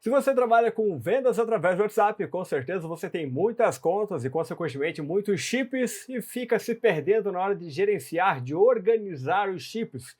Se você trabalha com vendas através do WhatsApp, com certeza você tem muitas contas e, consequentemente, muitos chips e fica se perdendo na hora de gerenciar, de organizar os chips.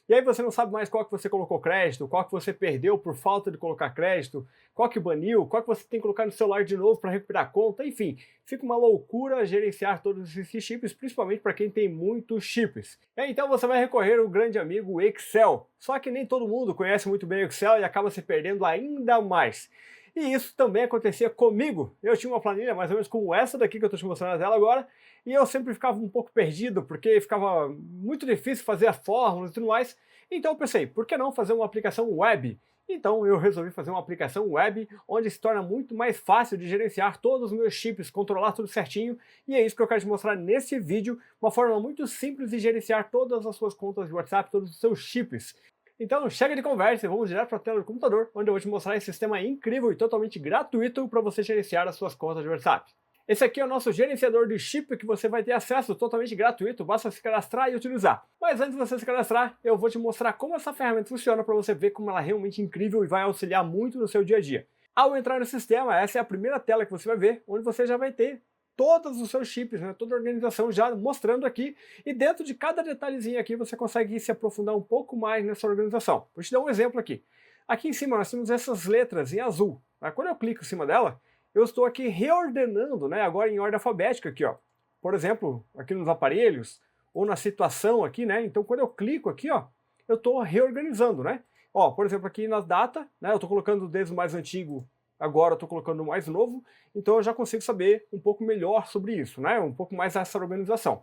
E aí você não sabe mais qual que você colocou crédito, qual que você perdeu por falta de colocar crédito, qual que baniu, qual que você tem que colocar no celular de novo para recuperar a conta, enfim. Fica uma loucura gerenciar todos esses chips, principalmente para quem tem muitos chips. E aí, então você vai recorrer ao grande amigo Excel. Só que nem todo mundo conhece muito bem o Excel e acaba se perdendo ainda mais. E isso também acontecia comigo. Eu tinha uma planilha mais ou menos como essa daqui que eu estou te mostrando na tela agora, e eu sempre ficava um pouco perdido, porque ficava muito difícil fazer as fórmulas e tudo mais. Então eu pensei, por que não fazer uma aplicação web? Então eu resolvi fazer uma aplicação web onde se torna muito mais fácil de gerenciar todos os meus chips, controlar tudo certinho, e é isso que eu quero te mostrar nesse vídeo, uma forma muito simples de gerenciar todas as suas contas de WhatsApp, todos os seus chips. Então chega de conversa e vamos direto para a tela do computador, onde eu vou te mostrar esse sistema incrível e totalmente gratuito para você gerenciar as suas contas de WhatsApp. Esse aqui é o nosso gerenciador de chip que você vai ter acesso totalmente gratuito, basta se cadastrar e utilizar. Mas antes de você se cadastrar, eu vou te mostrar como essa ferramenta funciona para você ver como ela é realmente incrível e vai auxiliar muito no seu dia a dia. Ao entrar no sistema, essa é a primeira tela que você vai ver, onde você já vai ter todos os seus chips, né, toda a organização já mostrando aqui, e dentro de cada detalhezinho aqui você consegue se aprofundar um pouco mais nessa organização. Vou te dar um exemplo aqui. Aqui em cima nós temos essas letras em azul. Quando eu clico em cima dela, eu estou aqui reordenando, né, agora em ordem alfabética aqui, ó. Por exemplo, aqui nos aparelhos, ou na situação aqui, né, então quando eu clico aqui, ó, eu estou reorganizando, né. Ó, por exemplo, aqui na data, né, eu estou colocando desde o mais antigo, agora eu estou colocando o mais novo, então eu já consigo saber um pouco melhor sobre isso, né, um pouco mais essa organização.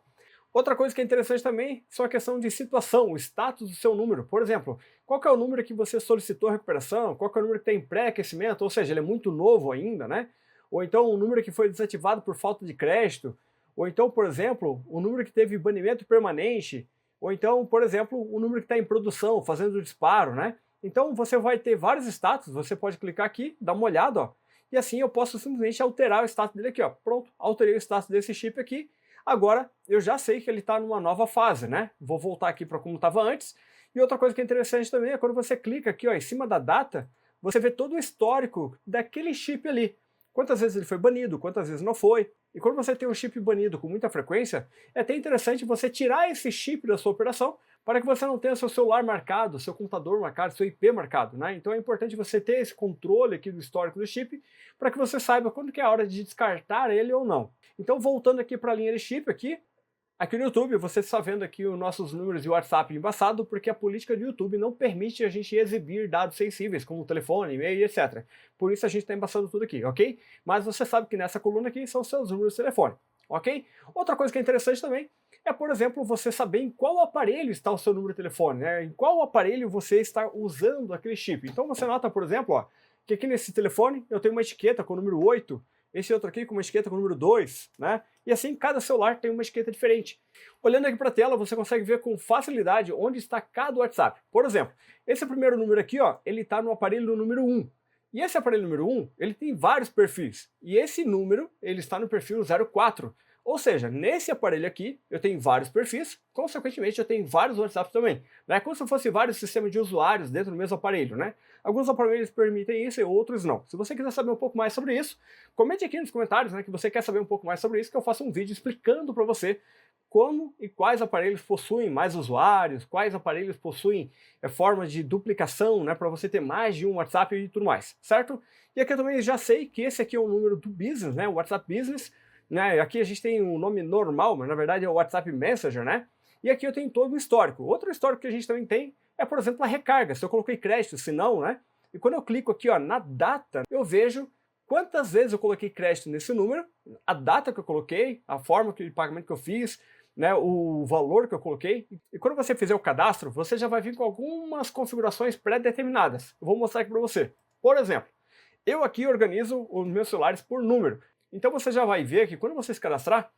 Outra coisa que é interessante também são a questão de situação, o status do seu número. Por exemplo, qual que é o número que você solicitou a recuperação, qual que é o número que tem pré-aquecimento, ou seja, ele é muito novo ainda, né? Ou então o número que foi desativado por falta de crédito, ou então, por exemplo, o número que teve banimento permanente, ou então, por exemplo, o número que está em produção, fazendo o disparo, né? Então você vai ter vários status, você pode clicar aqui, dar uma olhada, ó, e assim eu posso simplesmente alterar o status dele aqui, ó. Pronto, alterei o status desse chip aqui. Agora eu já sei que ele está numa nova fase, né? Vou voltar aqui para como estava antes. E outra coisa que é interessante também é quando você clica aqui, ó, em cima da data, você vê todo o histórico daquele chip ali. Quantas vezes ele foi banido, quantas vezes não foi. E quando você tem um chip banido com muita frequência, é até interessante você tirar esse chip da sua operação para que você não tenha seu celular marcado, seu computador marcado, seu IP marcado, né? Então é importante você ter esse controle aqui do histórico do chip para que você saiba quando que é a hora de descartar ele ou não. Então voltando aqui para a linha de chip aqui no YouTube, você está vendo aqui os nossos números de WhatsApp embaçado, porque a política do YouTube não permite a gente exibir dados sensíveis, como telefone, e-mail, etc. Por isso a gente está embaçando tudo aqui, ok? Mas você sabe que nessa coluna aqui são seus números de telefone, ok? Outra coisa que é interessante também é, por exemplo, você saber em qual aparelho está o seu número de telefone, né? Em qual aparelho você está usando aquele chip. Então você nota, por exemplo, ó, que aqui nesse telefone eu tenho uma etiqueta com o número 8, esse outro aqui com uma etiqueta com o número 2, né? E assim cada celular tem uma etiqueta diferente. Olhando aqui para a tela, você consegue ver com facilidade onde está cada WhatsApp. Por exemplo, esse primeiro número aqui, ó, ele está no aparelho número 1. E esse aparelho número 1, ele tem vários perfis. E esse número, ele está no perfil 04. Ou seja, nesse aparelho aqui, eu tenho vários perfis, consequentemente eu tenho vários WhatsApps também. É como se fosse vários sistemas de usuários dentro do mesmo aparelho, né? Alguns aparelhos permitem isso e outros não. Se você quiser saber um pouco mais sobre isso, comente aqui nos comentários, né, que você quer saber um pouco mais sobre isso, que eu faço um vídeo explicando para você como e quais aparelhos possuem mais usuários, quais aparelhos possuem formas de duplicação, né, para você ter mais de um WhatsApp e tudo mais, certo? E aqui eu também já sei que esse aqui é o número do business, né, o WhatsApp Business, né? Aqui a gente tem um nome normal, mas na verdade é o WhatsApp Messenger, né? E aqui eu tenho todo o histórico. Outro histórico que a gente também tem é, por exemplo, a recarga, se eu coloquei crédito, se não, né? E quando eu clico aqui, ó, na data, eu vejo quantas vezes eu coloquei crédito nesse número, a data que eu coloquei, a forma de pagamento que eu fiz, né, o valor que eu coloquei. E quando você fizer o cadastro, você já vai vir com algumas configurações pré-determinadas. Eu vou mostrar aqui para você. Por exemplo, eu aqui organizo os meus celulares por número. Então você já vai ver que quando você se cadastrar,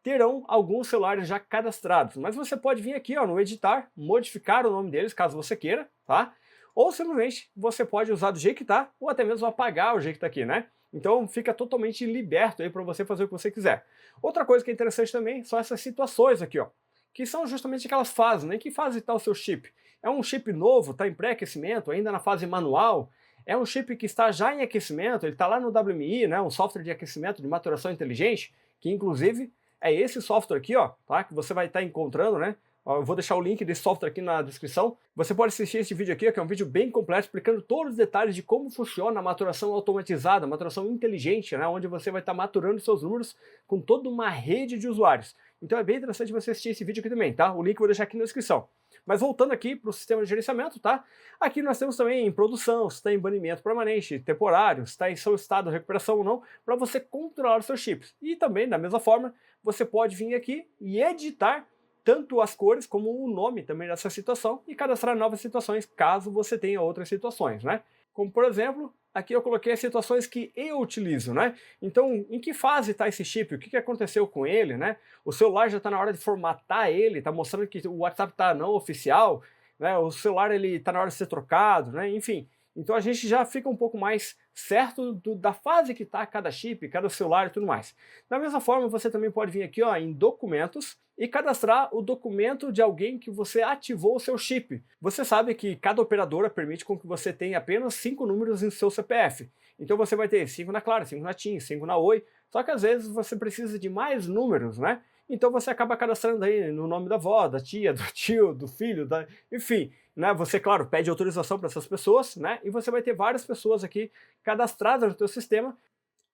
terão alguns celulares já cadastrados. Mas você pode vir aqui, ó, no editar, modificar o nome deles, caso você queira, tá? Ou simplesmente você pode usar do jeito que tá, ou até mesmo apagar o jeito que tá aqui, né? Então fica totalmente liberto aí para você fazer o que você quiser. Outra coisa que é interessante também são essas situações aqui, ó, que são justamente aquelas fases, né? Que fase está o seu chip? É um chip novo, está em pré-aquecimento, ainda na fase manual? é um chip que está já em aquecimento, ele está lá no WMI, né, um software de aquecimento de maturação inteligente, que inclusive é esse software aqui, ó, tá, que você vai estar encontrando, né? Eu vou deixar o link desse software aqui na descrição. Você pode assistir esse vídeo aqui, que é um vídeo bem completo, explicando todos os detalhes de como funciona a maturação automatizada, a maturação inteligente, né, onde você vai estar maturando seus números com toda uma rede de usuários. Então é bem interessante você assistir esse vídeo aqui também, tá? O link eu vou deixar aqui na descrição. Mas voltando aqui para o sistema de gerenciamento, tá? Aqui nós temos também em produção, se está em banimento permanente, temporário, se está em solicitado recuperação ou não, para você controlar os seus chips. E também, da mesma forma, você pode vir aqui e editar tanto as cores como o nome também dessa situação e cadastrar novas situações caso você tenha outras situações, né? Como por exemplo, aqui eu coloquei as situações que eu utilizo, né? Então, em que fase está esse chip? O que aconteceu com ele, né? O celular já está na hora de formatar ele, está mostrando que o WhatsApp está não oficial, né? O celular ele está na hora de ser trocado, né? Enfim, então a gente já fica um pouco mais certo da fase que está cada chip, cada celular e tudo mais. Da mesma forma, você também pode vir aqui, ó, em documentos e cadastrar o documento de alguém que você ativou o seu chip. Você sabe que cada operadora permite com que você tenha apenas 5 números em seu CPF. Então você vai ter 5 na Claro, 5 na TIM, 5 na Oi, só que às vezes você precisa de mais números, né? Então você acaba cadastrando aí no nome da avó, da tia, do tio, do filho, enfim, né? Você, claro, pede autorização para essas pessoas, né? E você vai ter várias pessoas aqui cadastradas no seu sistema,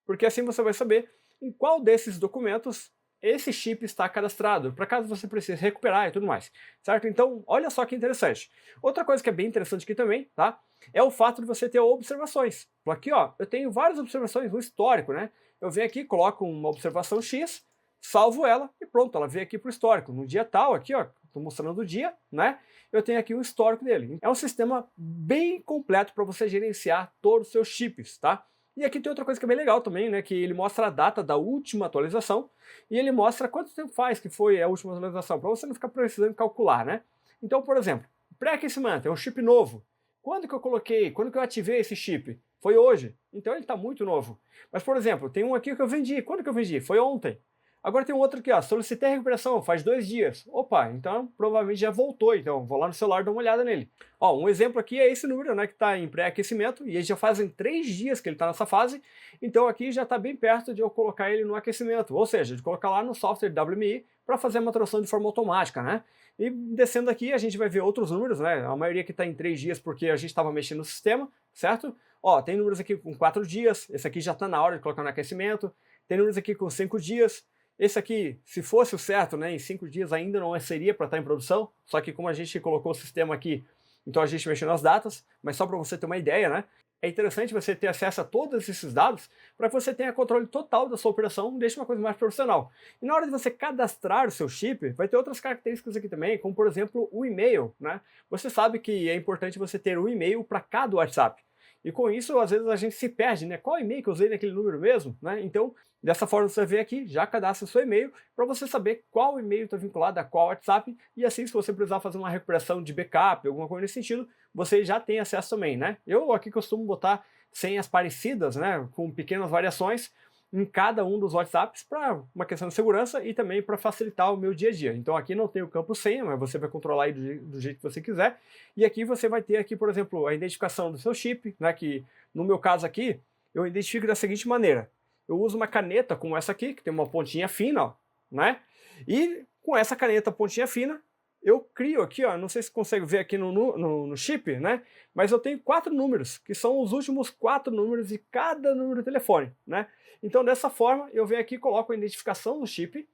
porque assim você vai saber em qual desses documentos esse chip está cadastrado, para caso você precise recuperar e tudo mais, certo? Então, olha só que interessante. Outra coisa que é bem interessante aqui também, tá? É o fato de você ter observações. Aqui, ó, eu tenho várias observações no histórico, né? Eu venho aqui, coloco uma observação X, salvo ela e pronto, ela veio aqui para o histórico. No dia tal, aqui, ó, estou mostrando o dia, né? Eu tenho aqui um histórico dele. É um sistema bem completo para você gerenciar todos os seus chips, tá? E aqui tem outra coisa que é bem legal também, né? Que ele mostra a data da última atualização e ele mostra quanto tempo faz que foi a última atualização, para você não ficar precisando calcular, né? Então, por exemplo, pré-aquecimento é um chip novo. Quando que eu coloquei, quando que eu ativei esse chip? Foi hoje. Então ele está muito novo. Mas, por exemplo, tem um aqui que eu vendi. Quando que eu vendi? Foi ontem. Agora tem um outro aqui, ó, solicitei a recuperação, faz 2 dias. Opa, então provavelmente já voltou, então vou lá no celular dar uma olhada nele. Ó, um exemplo aqui é esse número, né, que está em pré-aquecimento, e já fazem 3 dias que ele está nessa fase, então aqui já está bem perto de eu colocar ele no aquecimento, ou seja, de colocar lá no software WMI para fazer a maturação de forma automática, né. E descendo aqui a gente vai ver outros números, né, a maioria que está em 3 dias porque a gente estava mexendo no sistema, certo? Ó, tem números aqui com 4 dias, esse aqui já está na hora de colocar no aquecimento, tem números aqui com 5 dias, esse aqui, se fosse o certo, né, em 5 dias ainda não seria para estar em produção, só que como a gente colocou o sistema aqui, então a gente mexeu nas datas, mas só para você ter uma ideia, né, é interessante você ter acesso a todos esses dados para que você tenha controle total da sua operação e deixe uma coisa mais profissional. E na hora de você cadastrar o seu chip, vai ter outras características aqui também, como por exemplo o e-mail, né? Você sabe que é importante você ter um e-mail para cada WhatsApp. E com isso, às vezes a gente se perde, né? Qual e-mail que eu usei naquele número mesmo, né? Então, dessa forma você vem aqui, já cadastra o seu e-mail para você saber qual e-mail está vinculado a qual WhatsApp e assim, se você precisar fazer uma recuperação de backup, alguma coisa nesse sentido, você já tem acesso também, né? Eu aqui costumo botar senhas parecidas, né? Com pequenas variações em cada um dos WhatsApps para uma questão de segurança e também para facilitar o meu dia a dia. Então aqui não tem o campo senha, mas você vai controlar aí do jeito que você quiser. E aqui você vai ter aqui, por exemplo, a identificação do seu chip, né, que no meu caso aqui, eu identifico da seguinte maneira. Eu uso uma caneta como essa aqui, que tem uma pontinha fina, ó, né? E com essa caneta pontinha fina, eu crio aqui, ó, não sei se consegue ver aqui no chip, né? Mas eu tenho 4 números, que são os últimos 4 números de cada número de telefone, né? Então dessa forma, eu venho aqui e coloco a identificação do chip.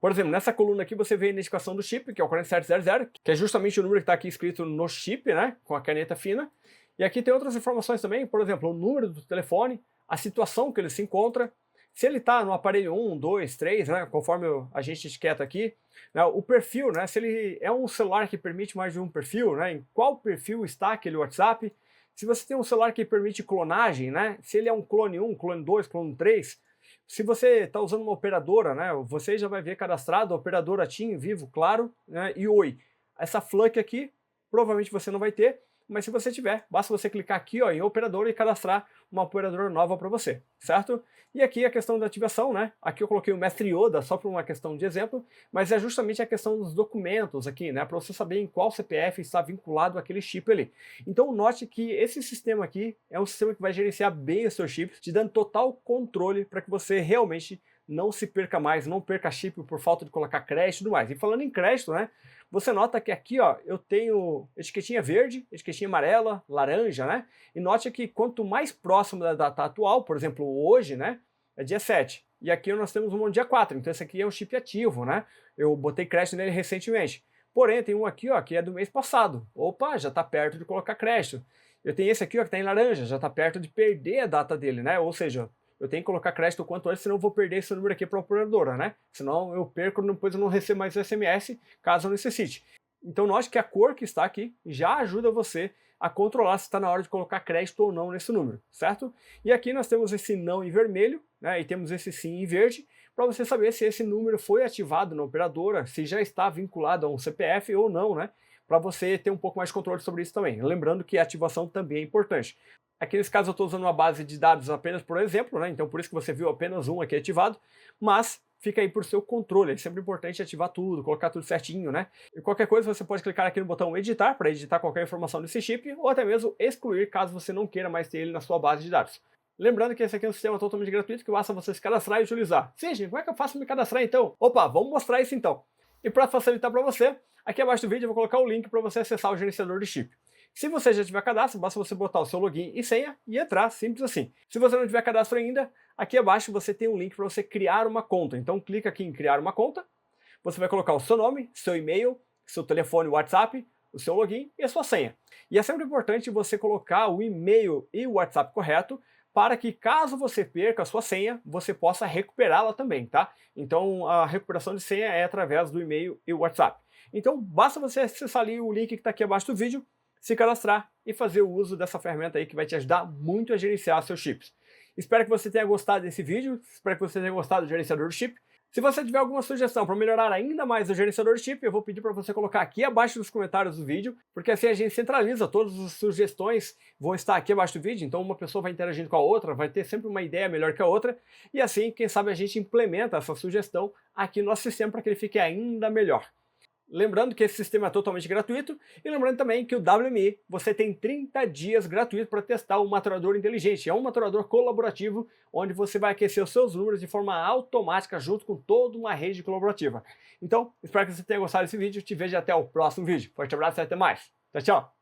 Por exemplo, nessa coluna aqui você vê a identificação do chip, que é o 4700, que é justamente o número que está aqui escrito no chip, né? Com a caneta fina. E aqui tem outras informações também, por exemplo, o número do telefone, a situação que ele se encontra, se ele está no aparelho 1, 2, 3, né, conforme a gente etiqueta aqui, né, o perfil, né, se ele é um celular que permite mais de um perfil, né, em qual perfil está aquele WhatsApp, se você tem um celular que permite clonagem, né, se ele é um clone 1, clone 2, clone 3, se você está usando uma operadora, né, você já vai ver cadastrado a operadora TIM, Vivo, Claro, né, e Oi. Essa FLUC aqui, provavelmente você não vai ter, mas se você tiver, basta você clicar aqui ó, em operador e cadastrar uma operadora nova para você, certo? E aqui a questão da ativação, né? Aqui eu coloquei o Mestre Yoda só por uma questão de exemplo, mas é justamente a questão dos documentos aqui, né? Para você saber em qual CPF está vinculado aquele chip ali. Então note que esse sistema aqui é um sistema que vai gerenciar bem os seus chips, te dando total controle para que você realmente não se perca mais, não perca chip por falta de colocar crédito e tudo mais. E falando em crédito, né? Você nota que aqui, ó, eu tenho etiquetinha verde, etiquetinha amarela, laranja, né? E note que quanto mais próximo da data atual, por exemplo, hoje, né, é dia 7. E aqui nós temos um dia 4, então esse aqui é um chip ativo, né? Eu botei crédito nele recentemente. Porém, tem um aqui, ó, que é do mês passado. Opa, já está perto de colocar crédito. Eu tenho esse aqui, ó, que está em laranja, já está perto de perder a data dele, né? Ou seja, eu tenho que colocar crédito o quanto antes, senão eu vou perder esse número aqui para a operadora, né? Senão eu perco, depois eu não recebo mais SMS, caso eu necessite. Então note que a cor que está aqui já ajuda você a controlar se está na hora de colocar crédito ou não nesse número, certo? E aqui nós temos esse não em vermelho, né? E temos esse sim em verde, para você saber se esse número foi ativado na operadora, se já está vinculado a um CPF ou não, né? Para você ter um pouco mais de controle sobre isso também. Lembrando que a ativação também é importante. Aqui nesse caso eu estou usando uma base de dados apenas por exemplo, né? Então por isso que você viu apenas um aqui ativado, mas fica aí por seu controle, é sempre importante ativar tudo, colocar tudo certinho, né? E qualquer coisa você pode clicar aqui no botão editar para editar qualquer informação desse chip, ou até mesmo excluir caso você não queira mais ter ele na sua base de dados. Lembrando que esse aqui é um sistema totalmente gratuito que basta você se cadastrar e utilizar. Sim, gente, como é que eu faço me cadastrar então? Opa, vamos mostrar isso então. E para facilitar para você, aqui abaixo do vídeo eu vou colocar o link para você acessar o gerenciador de chip. Se você já tiver cadastro, basta você botar o seu login e senha e entrar, simples assim. Se você não tiver cadastro ainda, aqui abaixo você tem um link para você criar uma conta. Então clica aqui em criar uma conta, você vai colocar o seu nome, seu e-mail, seu telefone, WhatsApp, o seu login e a sua senha. E é sempre importante você colocar o e-mail e o WhatsApp correto, para que caso você perca a sua senha, você possa recuperá-la também, tá? Então a recuperação de senha é através do e-mail e o WhatsApp. Então basta você acessar ali o link que está aqui abaixo do vídeo, se cadastrar e fazer o uso dessa ferramenta aí que vai te ajudar muito a gerenciar seus chips. Espero que você tenha gostado desse vídeo, espero que você tenha gostado do gerenciador de chip. Se você tiver alguma sugestão para melhorar ainda mais o gerenciador de chip, eu vou pedir para você colocar aqui abaixo nos comentários do vídeo, porque assim a gente centraliza todas as sugestões, vão estar aqui abaixo do vídeo, então uma pessoa vai interagindo com a outra, vai ter sempre uma ideia melhor que a outra, e assim, quem sabe a gente implementa essa sugestão aqui no nosso sistema para que ele fique ainda melhor. Lembrando que esse sistema é totalmente gratuito e lembrando também que o WMI você tem 30 dias gratuito para testar o maturador inteligente. É um maturador colaborativo onde você vai aquecer os seus números de forma automática junto com toda uma rede colaborativa. Então, espero que você tenha gostado desse vídeo. Te vejo até o próximo vídeo. Forte abraço e até mais. Tchau, tchau.